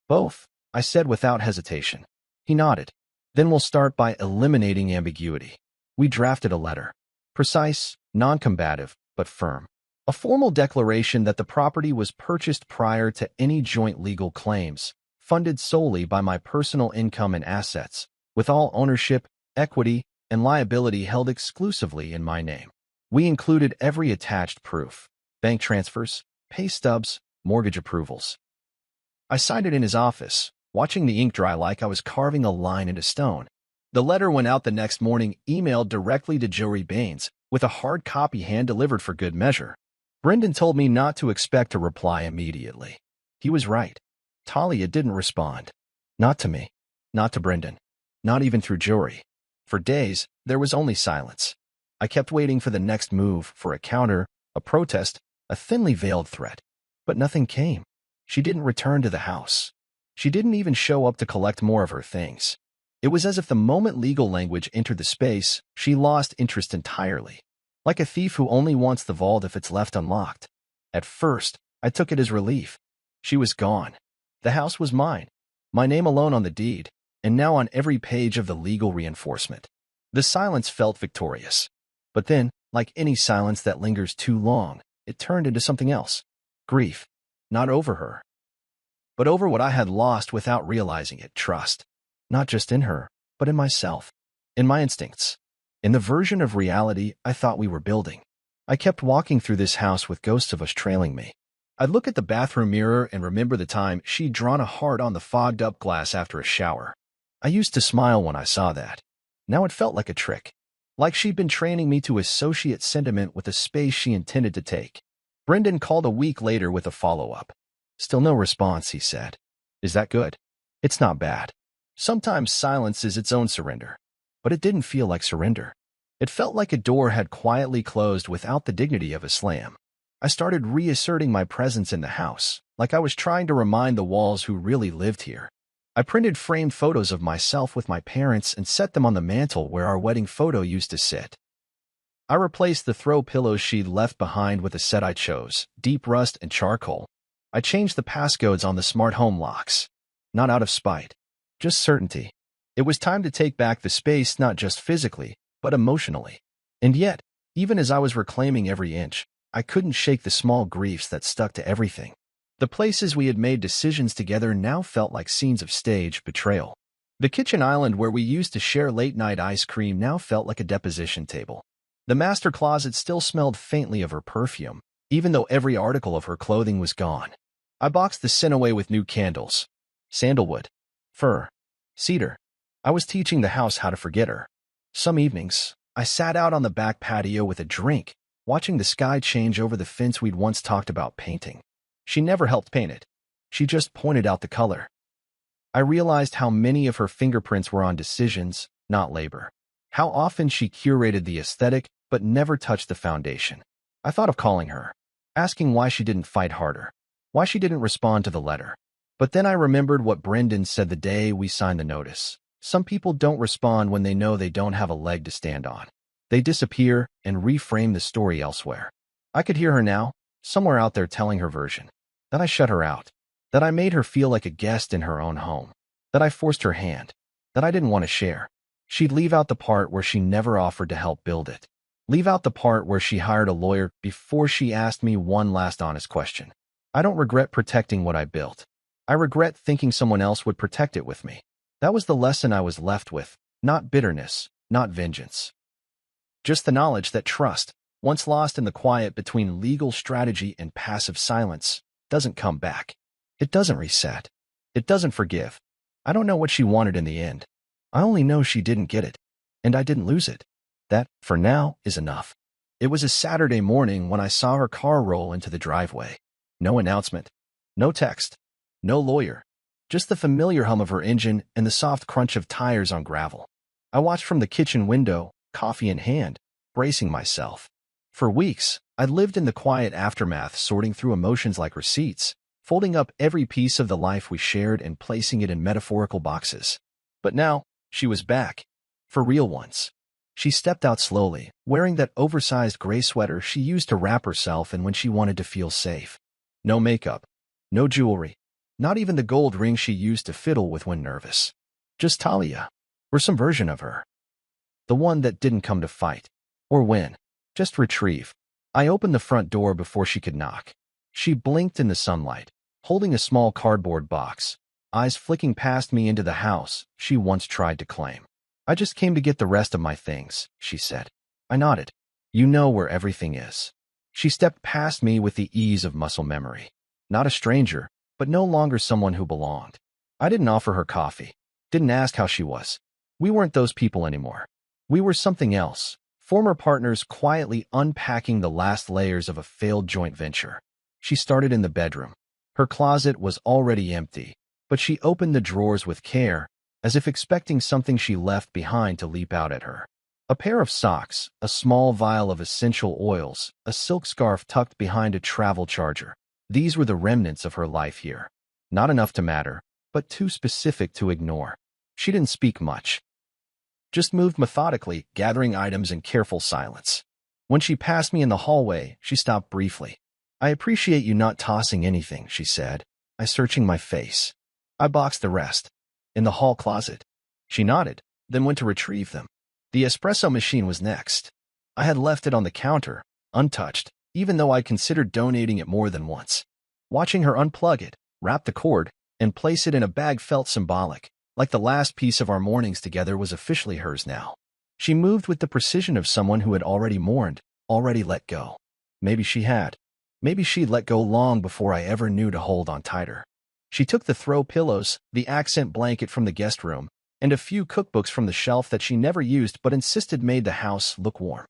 Both. I said without hesitation. He nodded. Then we'll start by eliminating ambiguity. We drafted a letter. Precise, non-combative, but firm. A formal declaration that the property was purchased prior to any joint legal claims, funded solely by my personal income and assets, with all ownership, equity, and liability held exclusively in my name. We included every attached proof: bank transfers, pay stubs, mortgage approvals. I signed it in his office, watching the ink dry like I was carving a line into stone. The letter went out the next morning, emailed directly to Jory Baines, with a hard copy hand-delivered for good measure. Brendan told me not to expect a reply immediately. He was right. Talia didn't respond. Not to me. Not to Brendan. Not even through Jory. For days, there was only silence. I kept waiting for the next move, for a counter, a protest, a thinly veiled threat. But nothing came. She didn't return to the house. She didn't even show up to collect more of her things. It was as if the moment legal language entered the space, she lost interest entirely. Like a thief who only wants the vault if it's left unlocked. At first, I took it as relief. She was gone. The house was mine. My name alone on the deed, and now on every page of the legal reinforcement. The silence felt victorious. But then, like any silence that lingers too long, it turned into something else. Grief. Not over her, but over what I had lost without realizing it. Trust. Not just in her, but in myself. In my instincts. In the version of reality I thought we were building. I kept walking through this house with ghosts of us trailing me. I'd look at the bathroom mirror and remember the time she'd drawn a heart on the fogged-up glass after a shower. I used to smile when I saw that. Now it felt like a trick. Like she'd been training me to associate sentiment with the space she intended to take. Brendan called a week later with a follow-up. Still no response, he said. Is that good? It's not bad. Sometimes silence is its own surrender. But it didn't feel like surrender. It felt like a door had quietly closed without the dignity of a slam. I started reasserting my presence in the house, like I was trying to remind the walls who really lived here. I printed framed photos of myself with my parents and set them on the mantel where our wedding photo used to sit. I replaced the throw pillows she'd left behind with a set I chose, deep rust and charcoal. I changed the passcodes on the smart home locks. Not out of spite, just certainty. It was time to take back the space not just physically, but emotionally. And yet, even as I was reclaiming every inch, I couldn't shake the small griefs that stuck to everything. The places we had made decisions together now felt like scenes of stage betrayal. The kitchen island where we used to share late-night ice cream now felt like a deposition table. The master closet still smelled faintly of her perfume, even though every article of her clothing was gone. I boxed the scent away with new candles. Sandalwood. Fir. Cedar. I was teaching the house how to forget her. Some evenings, I sat out on the back patio with a drink, watching the sky change over the fence we'd once talked about painting. She never helped paint it. She just pointed out the color. I realized how many of her fingerprints were on decisions, not labor. How often she curated the aesthetic, but never touched the foundation. I thought of calling her, asking why she didn't fight harder, why she didn't respond to the letter. But then I remembered what Brendan said the day we signed the notice. Some people don't respond when they know they don't have a leg to stand on. They disappear and reframe the story elsewhere. I could hear her now, somewhere out there telling her version. That I shut her out. That I made her feel like a guest in her own home. That I forced her hand. That I didn't want to share. She'd leave out the part where she never offered to help build it. Leave out the part where she hired a lawyer before she asked me one last honest question. I don't regret protecting what I built. I regret thinking someone else would protect it with me. That was the lesson I was left with, not bitterness, not vengeance. Just the knowledge that trust, once lost in the quiet between legal strategy and passive silence, doesn't come back. It doesn't reset. It doesn't forgive. I don't know what she wanted in the end. I only know she didn't get it, and I didn't lose it. That, for now, is enough. It was a Saturday morning when I saw her car roll into the driveway. No announcement. No text. No lawyer. Just the familiar hum of her engine and the soft crunch of tires on gravel. I watched from the kitchen window, coffee in hand, bracing myself. For weeks, I'd lived in the quiet aftermath, sorting through emotions like receipts, folding up every piece of the life we shared and placing it in metaphorical boxes. But now, she was back. For real once. She stepped out slowly, wearing that oversized gray sweater she used to wrap herself in when she wanted to feel safe. No makeup. No jewelry. Not even the gold ring she used to fiddle with when nervous. Just Talia. Or some version of her. The one that didn't come to fight. Or win. Just retrieve. I opened the front door before she could knock. She blinked in the sunlight, holding a small cardboard box, eyes flicking past me into the house she once tried to claim. I just came to get the rest of my things, she said. I nodded. You know where everything is. She stepped past me with the ease of muscle memory. Not a stranger, but no longer someone who belonged. I didn't offer her coffee. Didn't ask how she was. We weren't those people anymore. We were something else. Former partners quietly unpacking the last layers of a failed joint venture. She started in the bedroom. Her closet was already empty, but she opened the drawers with care, as if expecting something she left behind to leap out at her. A pair of socks, a small vial of essential oils, a silk scarf tucked behind a travel charger. These were the remnants of her life here. Not enough to matter, but too specific to ignore. She didn't speak much. Just moved methodically, gathering items in careful silence. When she passed me in the hallway, she stopped briefly. I appreciate you not tossing anything, she said, searching my face. I boxed the rest. In the hall closet. She nodded, then went to retrieve them. The espresso machine was next. I had left it on the counter, untouched, even though I'd considered donating it more than once. Watching her unplug it, wrap the cord, and place it in a bag felt symbolic, like the last piece of our mornings together was officially hers now. She moved with the precision of someone who had already mourned, already let go. Maybe she had. Maybe she'd let go long before I ever knew to hold on tighter. She took the throw pillows, the accent blanket from the guest room, and a few cookbooks from the shelf that she never used but insisted made the house look warm.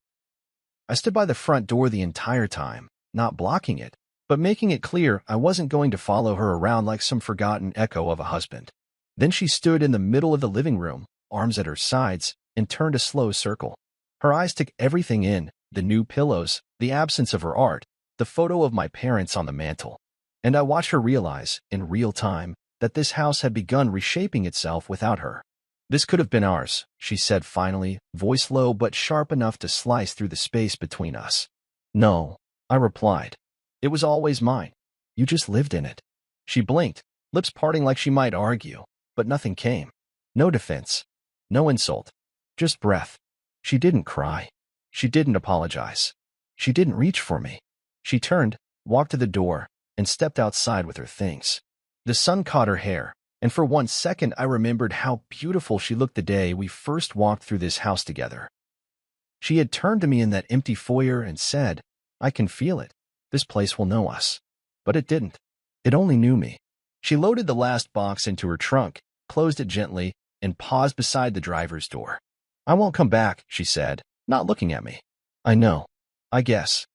I stood by the front door the entire time, not blocking it, but making it clear I wasn't going to follow her around like some forgotten echo of a husband. Then she stood in the middle of the living room, arms at her sides, and turned a slow circle. Her eyes took everything in, the new pillows, the absence of her art, the photo of my parents on the mantel. And I watched her realize, in real time, that this house had begun reshaping itself without her. This could have been ours, she said finally, voice low but sharp enough to slice through the space between us. No, I replied. It was always mine. You just lived in it. She blinked, lips parting like she might argue, but nothing came. No defense. No insult. Just breath. She didn't cry. She didn't apologize. She didn't reach for me. She turned, walked to the door, and stepped outside with her things. The sun caught her hair, and for 1 second I remembered how beautiful she looked the day we first walked through this house together. She had turned to me in that empty foyer and said, I can feel it. This place will know us. But it didn't. It only knew me. She loaded the last box into her trunk, closed it gently, and paused beside the driver's door. I won't come back, she said, not looking at me. I know. I guess.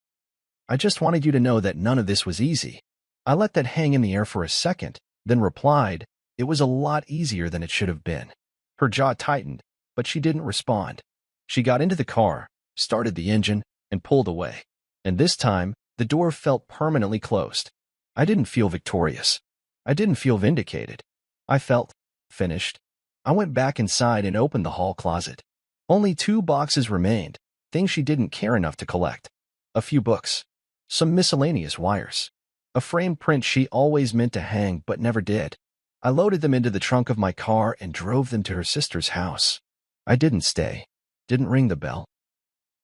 I just wanted you to know that none of this was easy. I let that hang in the air for a second, then replied, it was a lot easier than it should have been. Her jaw tightened, but she didn't respond. She got into the car, started the engine, and pulled away. And this time, the door felt permanently closed. I didn't feel victorious. I didn't feel vindicated. I felt finished. I went back inside and opened the hall closet. Only 2 boxes remained, things she didn't care enough to collect. A few books. Some miscellaneous wires. A framed print she always meant to hang but never did. I loaded them into the trunk of my car and drove them to her sister's house. I didn't stay. Didn't ring the bell.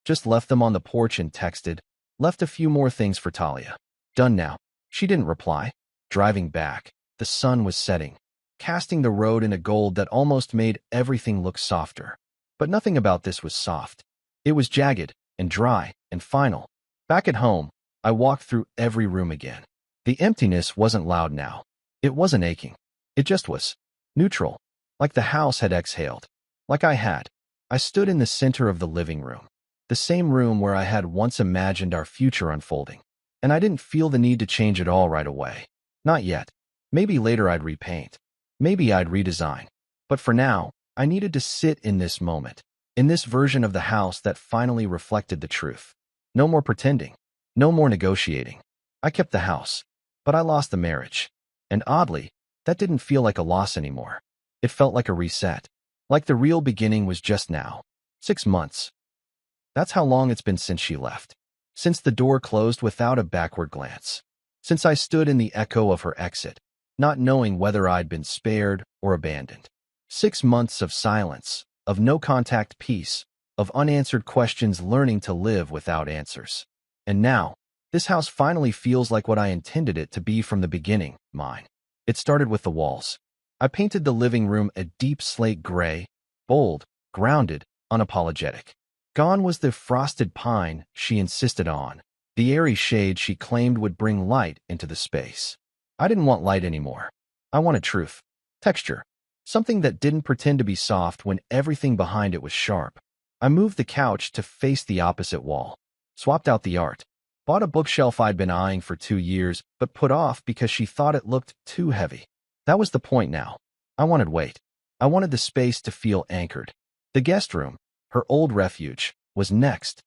Just left them on the porch and texted. Left a few more things for Talia. Done now. She didn't reply. Driving back, the sun was setting, casting the road in a gold that almost made everything look softer. But nothing about this was soft. It was jagged and dry and final. Back at home, I walked through every room again. The emptiness wasn't loud now. It wasn't aching. It just was. Neutral. Like the house had exhaled. Like I had. I stood in the center of the living room. The same room where I had once imagined our future unfolding. And I didn't feel the need to change it all right away. Not yet. Maybe later I'd repaint. Maybe I'd redesign. But for now, I needed to sit in this moment. In this version of the house that finally reflected the truth. No more pretending. No more negotiating. I kept the house, but I lost the marriage. And oddly, that didn't feel like a loss anymore. It felt like a reset. Like the real beginning was just now. 6 months. That's how long it's been since she left. Since the door closed without a backward glance. Since I stood in the echo of her exit. not knowing whether I'd been spared or abandoned. 6 months of silence, of no-contact peace, of unanswered questions, learning to live without answers. And now, this house finally feels like what I intended it to be from the beginning, mine. It started with the walls. I painted the living room a deep slate gray, bold, grounded, unapologetic. Gone was the frosted pine she insisted on, the airy shade she claimed would bring light into the space. I didn't want light anymore. I wanted truth, texture, something that didn't pretend to be soft when everything behind it was sharp. I moved the couch to face the opposite wall, swapped out the art, bought a bookshelf I'd been eyeing for 2 years but put off because she thought it looked too heavy. That was the point now. I wanted weight. I wanted the space to feel anchored. The guest room, her old refuge, was next.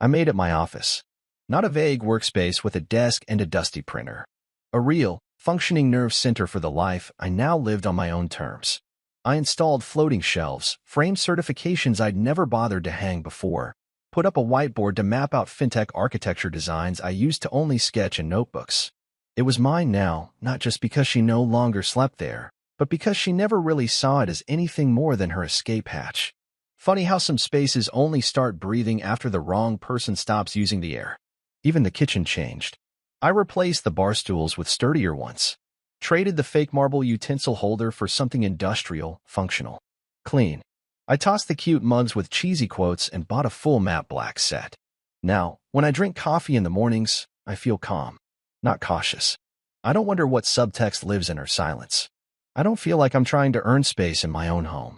I made it my office. Not a vague workspace with a desk and a dusty printer. A real, functioning nerve center for the life I now lived on my own terms. I installed floating shelves, framed certifications I'd never bothered to hang before, put up a whiteboard to map out fintech architecture designs I used to only sketch in notebooks. It was mine now, not just because she no longer slept there, but because she never really saw it as anything more than her escape hatch. Funny how some spaces only start breathing after the wrong person stops using the air. Even the kitchen changed. I replaced the bar stools with sturdier ones, traded the fake marble utensil holder for something industrial, functional, clean. I tossed the cute mugs with cheesy quotes and bought a full matte black set. Now, when I drink coffee in the mornings, I feel calm, not cautious. I don't wonder what subtext lives in her silence. I don't feel like I'm trying to earn space in my own home.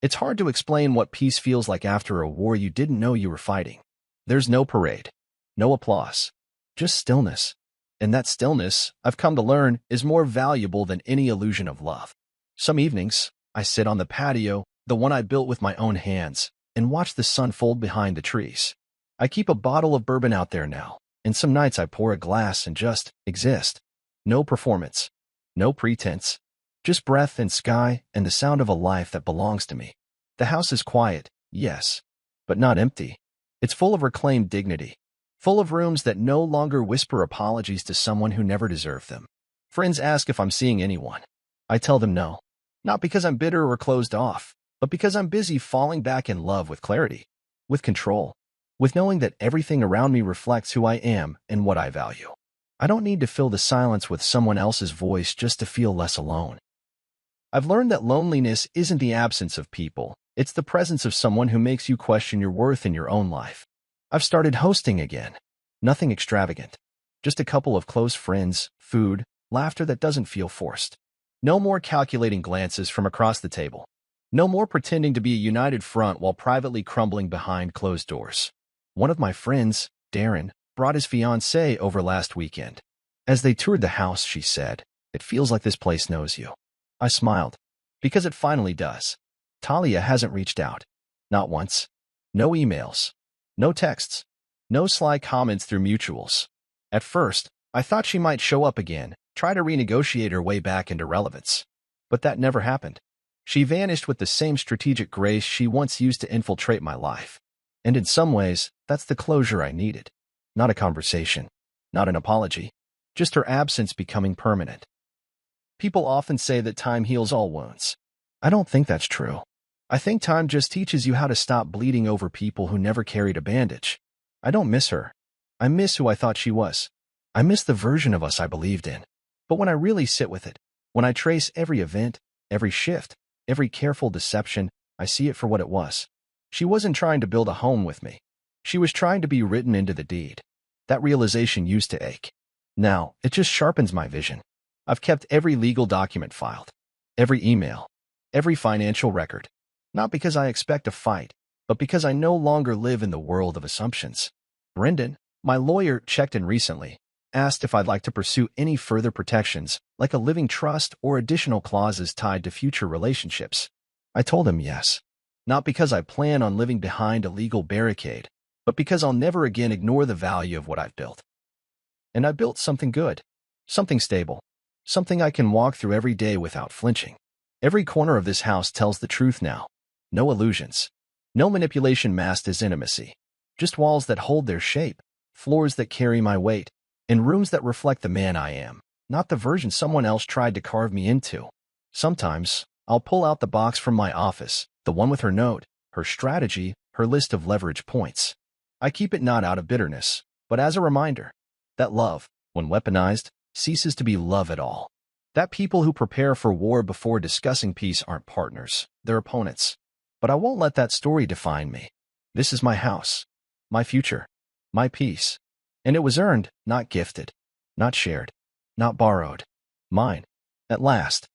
It's hard to explain what peace feels like after a war you didn't know you were fighting. There's no parade, no applause, just stillness. And that stillness, I've come to learn, is more valuable than any illusion of love. Some evenings, I sit on the patio, the one I built with my own hands, and watch the sun fold behind the trees. I keep a bottle of bourbon out there now, and some nights I pour a glass and just exist. No performance, no pretense, just breath and sky and the sound of a life that belongs to me. The house is quiet, yes, but not empty. It's full of reclaimed dignity, full of rooms that no longer whisper apologies to someone who never deserved them. Friends ask if I'm seeing anyone. I tell them no, not because I'm bitter or closed off, but because I'm busy falling back in love with clarity, with control, with knowing that everything around me reflects who I am and what I value. I don't need to fill the silence with someone else's voice just to feel less alone. I've learned that loneliness isn't the absence of people, it's the presence of someone who makes you question your worth in your own life. I've started hosting again. Nothing extravagant. Just a couple of close friends, food, laughter that doesn't feel forced. No more calculating glances from across the table. No more pretending to be a united front while privately crumbling behind closed doors. One of my friends, Darren, brought his fiancée over last weekend. As they toured the house, she said, "It feels like this place knows you." I smiled. Because it finally does. Talia hasn't reached out. Not once. No emails. No texts. No sly comments through mutuals. At first, I thought she might show up again, try to renegotiate her way back into relevance. But that never happened. She vanished with the same strategic grace she once used to infiltrate my life. And in some ways, that's the closure I needed. Not a conversation. Not an apology. Just her absence becoming permanent. People often say that time heals all wounds. I don't think that's true. I think time just teaches you how to stop bleeding over people who never carried a bandage. I don't miss her. I miss who I thought she was. I miss the version of us I believed in. But when I really sit with it, when I trace every event, every shift, every careful deception, I see it for what it was. She wasn't trying to build a home with me. She was trying to be written into the deed. That realization used to ache. Now, it just sharpens my vision. I've kept every legal document filed, every email, every financial record. Not because I expect a fight, but because I no longer live in the world of assumptions. Brendan, my lawyer, checked in recently, asked if I'd like to pursue any further protections, like a living trust or additional clauses tied to future relationships. I told him yes. Not because I plan on living behind a legal barricade, but because I'll never again ignore the value of what I've built. And I built something good, something stable, something I can walk through every day without flinching. Every corner of this house tells the truth now. No illusions. No manipulation masked as intimacy. Just walls that hold their shape, floors that carry my weight, and rooms that reflect the man I am, not the version someone else tried to carve me into. Sometimes, I'll pull out the box from my office, the one with her note, her strategy, her list of leverage points. I keep it not out of bitterness, but as a reminder that love, when weaponized, ceases to be love at all. That people who prepare for war before discussing peace aren't partners, they're opponents. But I won't let that story define me. This is my house, my future, my peace. And it was earned, not gifted, not shared, not borrowed. Mine, at last.